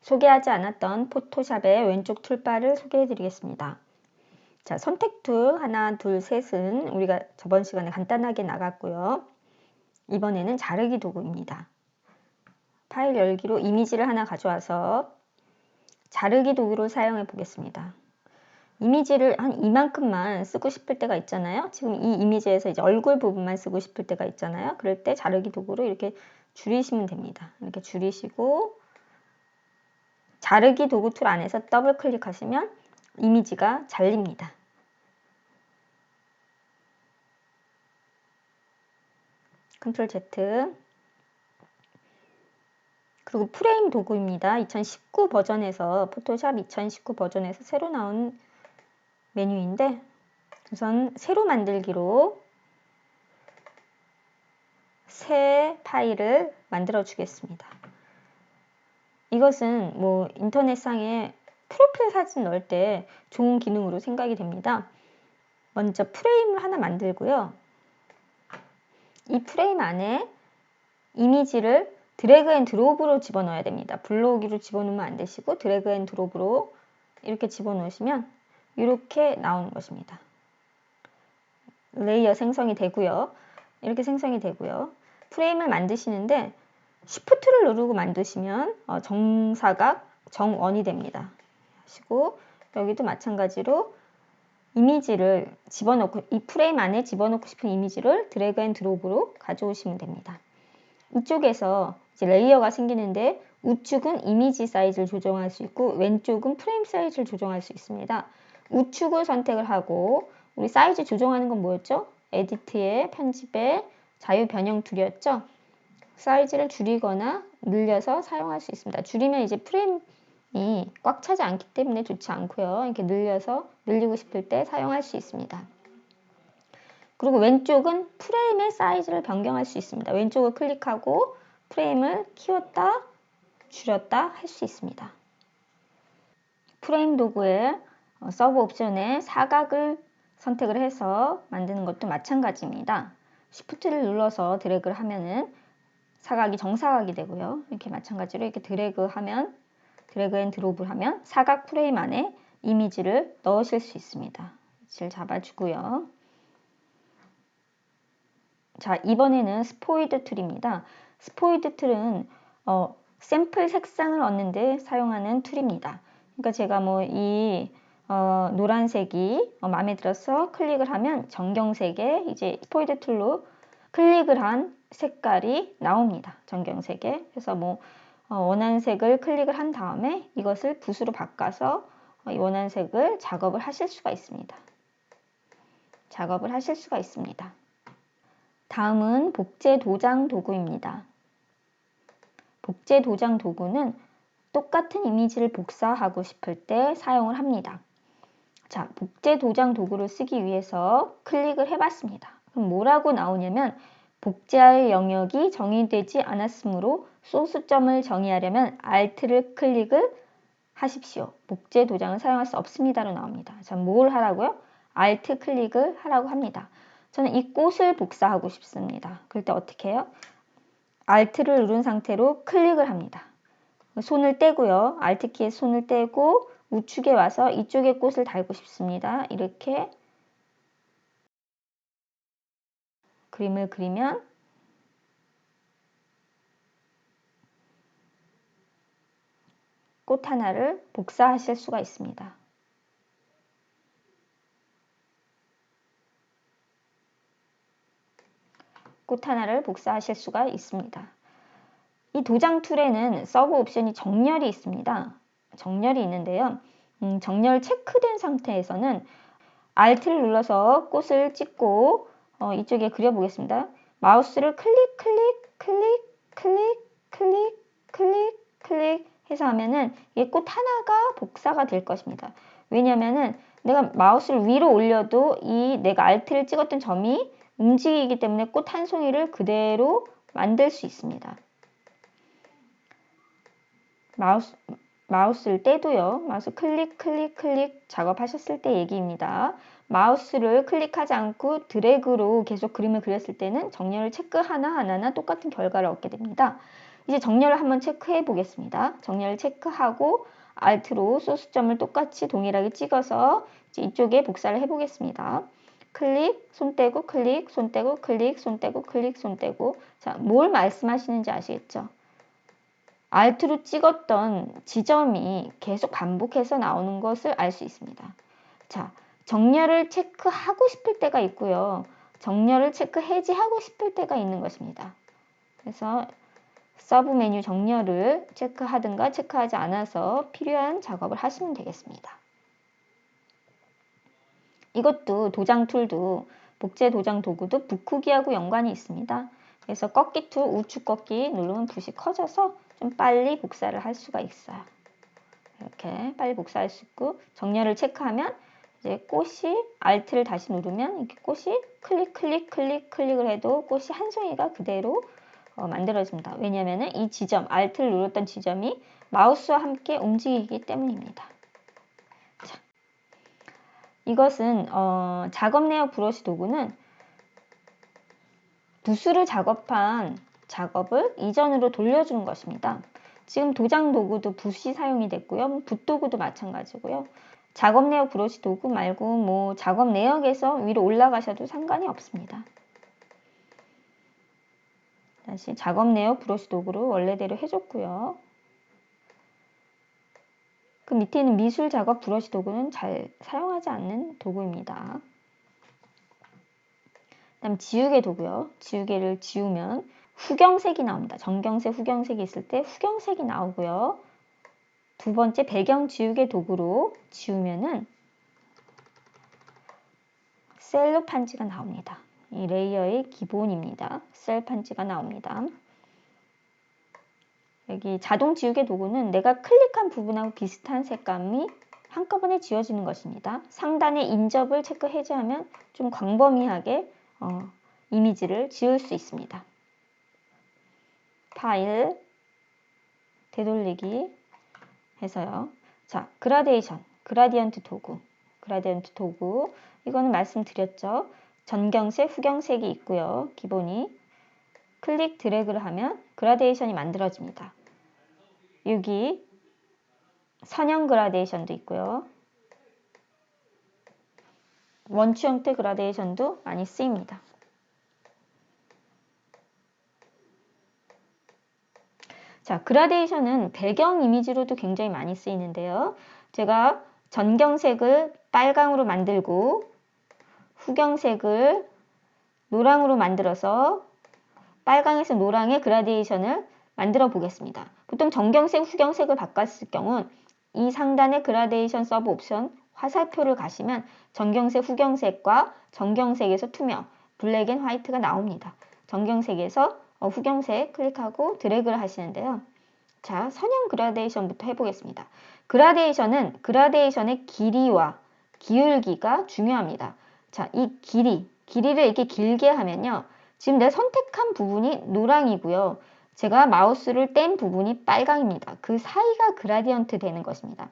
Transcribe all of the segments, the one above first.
소개하지 않았던 포토샵의 왼쪽 툴바를 소개해 드리겠습니다. 자, 선택 툴 하나, 둘, 셋은 우리가 저번 시간에 간단하게 나갔고요. 이번에는 자르기 도구입니다. 파일 열기로 이미지를 하나 가져와서 자르기 도구를 사용해 보겠습니다. 이미지를 한 이만큼만 쓰고 싶을 때가 있잖아요. 지금 이 이미지에서 이제 얼굴 부분만 쓰고 싶을 때가 있잖아요. 그럴 때 자르기 도구로 이렇게 줄이시면 됩니다. 이렇게 줄이시고 자르기 도구 툴 안에서 더블 클릭하시면 이미지가 잘립니다. 컨트롤 Z. 그리고 프레임 도구입니다. 2019 버전에서 포토샵 2019 버전에서 새로 나온 메뉴인데 우선 새로 만들기로 새 파일을 만들어 주겠습니다. 이것은 뭐 인터넷상에 프로필 사진 넣을 때 좋은 기능으로 생각이 됩니다. 먼저 프레임을 하나 만들고요. 이 프레임 안에 이미지를 드래그 앤 드롭으로 집어넣어야 됩니다. 불러오기로 집어넣으면 안 되시고 드래그 앤 드롭으로 이렇게 집어넣으시면 이렇게 나오는 것입니다. 레이어 생성이 되고요. 이렇게 생성이 되고요. 프레임을 만드시는데 Shift를 누르고 만드시면 정사각, 정원이 됩니다. 하시고 여기도 마찬가지로 이미지를 집어넣고 이 프레임 안에 집어넣고 싶은 이미지를 드래그 앤 드롭으로 가져오시면 됩니다. 이쪽에서 이제 레이어가 생기는데 우측은 이미지 사이즈를 조정할 수 있고 왼쪽은 프레임 사이즈를 조정할 수 있습니다. 우측을 선택을 하고 우리 사이즈 조정하는 건 뭐였죠? 에디트에 편집에 자유 변형 툴이었죠? 사이즈를 줄이거나 늘려서 사용할 수 있습니다. 줄이면 이제 프레임이 꽉 차지 않기 때문에 좋지 않고요. 이렇게 늘리고 싶을 때 사용할 수 있습니다. 그리고 왼쪽은 프레임의 사이즈를 변경할 수 있습니다. 왼쪽을 클릭하고 프레임을 키웠다, 줄였다 할 수 있습니다. 프레임 도구의 서브 옵션에 사각을 선택을 해서 만드는 것도 마찬가지입니다. Shift를 눌러서 드래그를 하면은 사각이 정사각이 되고요. 이렇게 마찬가지로 이렇게 드래그 앤 드롭을 하면 사각 프레임 안에 이미지를 넣으실 수 있습니다. 위치를 잡아주고요. 자, 이번에는 스포이드 툴입니다. 스포이드 툴은 샘플 색상을 얻는데 사용하는 툴입니다. 그러니까 제가 노란색이 마음에 들어서 클릭을 하면 정경색에 이제 스포이드 툴로 클릭을 한 색깔이 나옵니다. 정경색에. 그래서 원하는 색을 클릭을 한 다음에 이것을 붓으로 바꿔서 원하는 색을 작업을 하실 수가 있습니다. 다음은 복제 도장 도구입니다. 복제 도장 도구는 똑같은 이미지를 복사하고 싶을 때 사용을 합니다. 자, 복제 도장 도구를 쓰기 위해서 클릭을 해봤습니다. 그럼 뭐라고 나오냐면 복제할 영역이 정의되지 않았으므로 소스점을 정의하려면 Alt를 클릭을 하십시오. 복제 도장을 사용할 수 없습니다로 나옵니다. 자, 뭘 하라고요? Alt 클릭을 하라고 합니다. 저는 이 꽃을 복사하고 싶습니다. 그럴 때 어떻게 해요? Alt를 누른 상태로 클릭을 합니다. 손을 떼고요. Alt 키에 손을 떼고 우측에 와서 이쪽에 꽃을 달고 싶습니다. 이렇게 그림을 그리면 꽃 하나를 복사하실 수가 있습니다. 꽃 하나를 복사하실 수가 있습니다. 이 도장 툴에는 서브 옵션이 정렬이 있습니다. 정렬이 있는데요. 정렬 체크된 상태에서는 Alt를 눌러서 꽃을 찍고 이쪽에 그려보겠습니다. 마우스를 클릭, 클릭, 클릭, 클릭, 클릭, 클릭, 클릭 해서 하면은 이 꽃 하나가 복사가 될 것입니다. 왜냐면은 내가 마우스를 위로 올려도 이 내가 Alt를 찍었던 점이 움직이기 때문에 꽃 한 송이를 그대로 만들 수 있습니다. 마우스를 떼도요. 마우스 클릭, 클릭, 클릭 작업하셨을 때 얘기입니다. 마우스를 클릭하지 않고 드래그로 계속 그림을 그렸을 때는 정렬을 체크 하나하나 똑같은 결과를 얻게 됩니다. 이제 정렬을 한번 체크해 보겠습니다. 정렬을 체크하고 Alt로 소수점을 똑같이 동일하게 찍어서 이제 이쪽에 복사를 해 보겠습니다. 클릭, 손 떼고 클릭, 손 떼고 클릭, 손 떼고 클릭, 손 떼고. 자, 뭘 말씀하시는지 아시겠죠? Alt로 찍었던 지점이 계속 반복해서 나오는 것을 알 수 있습니다. 자, 정렬을 체크하고 싶을 때가 있고요. 정렬을 체크 해지하고 싶을 때가 있는 것입니다. 그래서 서브 메뉴 정렬을 체크하든가 체크하지 않아서 필요한 작업을 하시면 되겠습니다. 이것도 도장 툴도 복제 도장 도구도 붓크기하고 연관이 있습니다. 그래서 꺾기 툴 우측 꺾기 누르면 붓이 커져서 좀 빨리 복사를 할 수가 있어요. 이렇게 빨리 복사할 수 있고 정렬을 체크하면 이제 꽃이 Alt를 다시 누르면 이렇게 꽃이 클릭을 해도 꽃이 한 송이가 그대로 만들어집니다. 왜냐하면 이 지점 Alt를 눌렀던 지점이 마우스와 함께 움직이기 때문입니다. 자, 이것은 작업 내역 브러쉬 도구는 붓으로 작업한 작업을 이전으로 돌려주는 것입니다. 지금 도장 도구도 붓이 사용이 됐고요. 붓 도구도 마찬가지고요. 작업 내역 브러쉬 도구 말고 뭐 작업 내역에서 위로 올라가셔도 상관이 없습니다. 다시 작업 내역 브러쉬 도구로 원래대로 해줬고요. 그 밑에 있는 미술 작업 브러쉬 도구는 잘 사용하지 않는 도구입니다. 그다음 지우개 도구요. 지우개를 지우면 후경색이 나옵니다. 정경색, 후경색이 있을 때 후경색이 나오고요. 두 번째 배경 지우개 도구로 지우면은 셀로 판지가 나옵니다. 이 레이어의 기본입니다. 셀 판지가 나옵니다. 여기 자동 지우개 도구는 내가 클릭한 부분하고 비슷한 색감이 한꺼번에 지워지는 것입니다. 상단에 인접을 체크 해제하면 좀 광범위하게 이미지를 지울 수 있습니다. 파일, 되돌리기 해서요. 자, 그라디언트 도구. 이거는 말씀드렸죠. 전경색, 후경색이 있고요. 기본이 클릭 드래그를 하면 그라데이션이 만들어집니다. 여기 선형 그라데이션도 있고요. 원추 형태 그라데이션도 많이 쓰입니다. 자, 그라데이션은 배경 이미지로도 굉장히 많이 쓰이는데요. 제가 전경색을 빨강으로 만들고 후경색을 노랑으로 만들어서 빨강에서 노랑의 그라데이션을 만들어 보겠습니다. 보통 정경색, 후경색을 바꿨을 경우 이 상단의 그라데이션 서브 옵션 화살표를 가시면 정경색, 후경색과 정경색에서 투명, 블랙 앤 화이트가 나옵니다. 정경색에서 후경색 클릭하고 드래그를 하시는데요. 자, 선형 그라데이션부터 해보겠습니다. 그라데이션은 그라데이션의 길이와 기울기가 중요합니다. 자, 이 길이를 이렇게 길게 하면요. 지금 내가 선택한 부분이 노랑이고요. 제가 마우스를 뗀 부분이 빨강입니다. 그 사이가 그라디언트 되는 것입니다.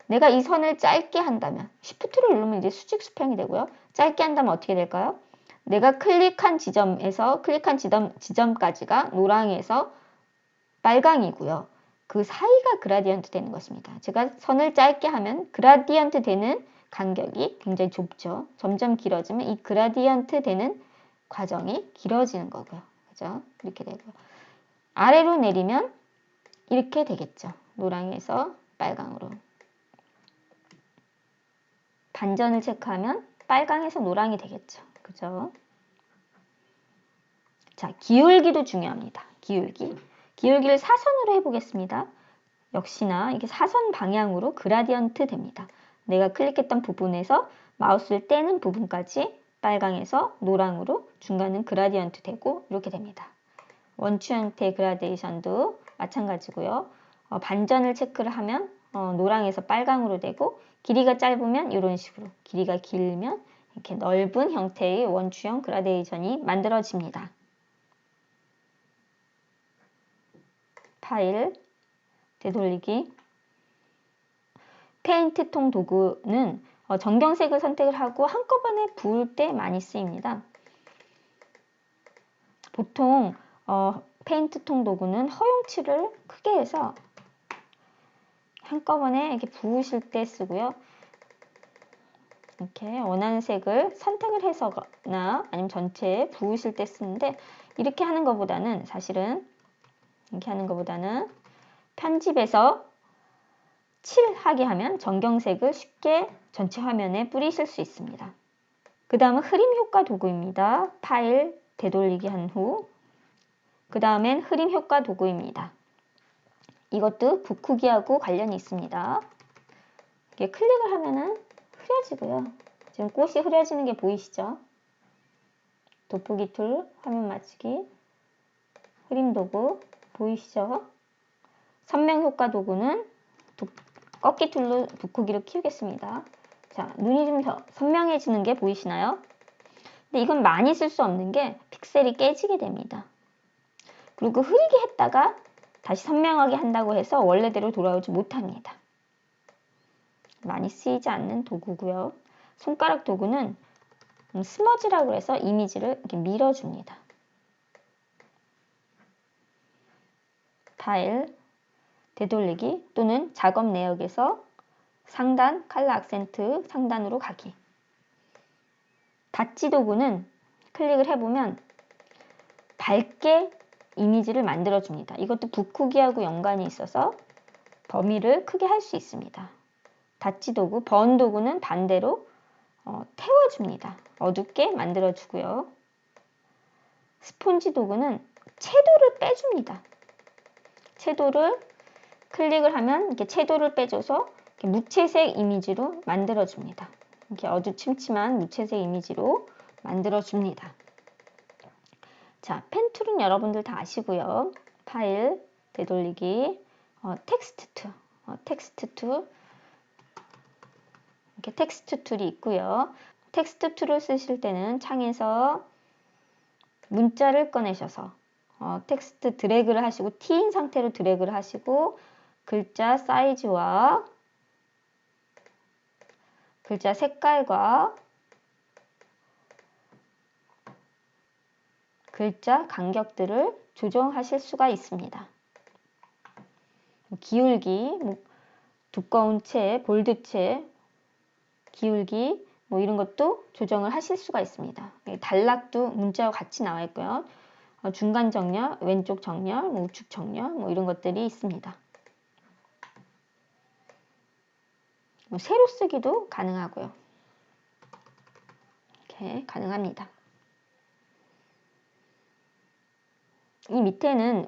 내가 이 선을 짧게 한다면 Shift를 누르면 이제 수직 수평이 되고요. 짧게 한다면 어떻게 될까요? 내가 클릭한 지점까지가 노랑에서 빨강이고요. 그 사이가 그라디언트 되는 것입니다. 제가 선을 짧게 하면 그라디언트 되는 간격이 굉장히 좁죠. 점점 길어지면 이 그라디언트 되는 과정이 길어지는 거고요. 그죠? 이렇게 되고요. 아래로 내리면 이렇게 되겠죠. 노랑에서 빨강으로. 반전을 체크하면 빨강에서 노랑이 되겠죠. 그죠? 자, 기울기도 중요합니다. 기울기를 사선으로 해보겠습니다. 역시나 이게 사선 방향으로 그라디언트 됩니다. 내가 클릭했던 부분에서 마우스를 떼는 부분까지 빨강에서 노랑으로 중간은 그라디언트 되고 이렇게 됩니다. 원추 형태의 그라데이션도 마찬가지고요. 반전을 체크를 하면 노랑에서 빨강으로 되고 길이가 짧으면 이런 식으로 길이가 길면 이렇게 넓은 형태의 원추형 그라데이션이 만들어집니다. 파일, 되돌리기. 페인트 통 도구는 정경색을 선택을 하고 한꺼번에 부을 때 많이 쓰입니다. 보통 페인트통 도구는 허용치를 크게 해서 한꺼번에 이렇게 부으실 때 쓰고요. 이렇게 원하는 색을 선택을 해서나 아니면 전체에 부으실 때 쓰는데, 이렇게 하는 것보다는 사실은 이렇게 하는 것보다는 편집해서 칠하게 하면 정경색을 쉽게 전체 화면에 뿌리실 수 있습니다. 그 다음은 흐림 효과 도구입니다. 파일 되돌리기 한 후 그 다음엔 흐림 효과 도구입니다. 이것도 붓크기하고 관련이 있습니다. 이렇게 클릭을 하면은 흐려지고요. 지금 꽃이 흐려지는 게 보이시죠? 돋보기 툴, 화면 맞추기, 흐림 도구 보이시죠? 선명 효과 도구는 꺾기 툴로 붓크기를 키우겠습니다. 자, 눈이 좀 더 선명해지는 게 보이시나요? 근데 이건 많이 쓸 수 없는 게 픽셀이 깨지게 됩니다. 그리고 흐리게 했다가 다시 선명하게 한다고 해서 원래대로 돌아오지 못합니다. 많이 쓰이지 않는 도구고요. 손가락 도구는 스머지라고 해서 이미지를 이렇게 밀어줍니다. 파일, 되돌리기 또는 작업 내역에서 상단, 컬러 악센트 상단으로 가기. 닫지 도구는 클릭을 해보면 밝게 이미지를 만들어줍니다. 이것도 붓크기하고 연관이 있어서 범위를 크게 할 수 있습니다. 닫지 도구, 번 도구는 반대로 태워줍니다. 어둡게 만들어주고요. 스폰지 도구는 채도를 빼줍니다. 채도를 클릭을 하면 이렇게 채도를 빼줘서 이렇게 무채색 이미지로 만들어줍니다. 이렇게 어두침침한 무채색 이미지로 만들어줍니다. 자, 펜 툴은 여러분들 다 아시고요. 파일, 되돌리기, 텍스트 툴, 텍스트 툴, 이렇게 텍스트 툴이 있고요. 텍스트 툴을 쓰실 때는 창에서 문자를 꺼내셔서 텍스트 드래그를 하시고 T인 상태로 드래그를 하시고 글자 사이즈와 글자 색깔과 글자 간격들을 조정하실 수가 있습니다. 기울기, 두꺼운 체, 볼드체, 기울기 이런 것도 조정을 하실 수가 있습니다. 단락도 문자와 같이 나와 있고요. 중간 정렬, 왼쪽 정렬, 우측 정렬 이런 것들이 있습니다. 세로 쓰기도 가능하고요. 이렇게 가능합니다. 이 밑에는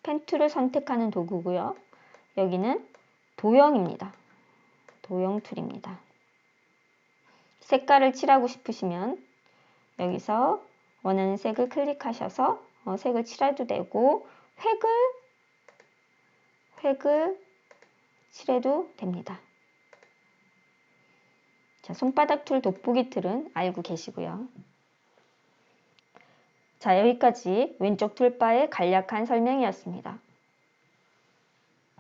펜 툴을 선택하는 도구고요. 여기는 도형입니다. 도형 툴입니다. 색깔을 칠하고 싶으시면 여기서 원하는 색을 클릭하셔서 색을 칠해도 되고 획을 칠해도 됩니다. 자, 손바닥 툴, 돋보기 툴은 알고 계시고요. 자, 여기까지 왼쪽 툴바의 간략한 설명이었습니다.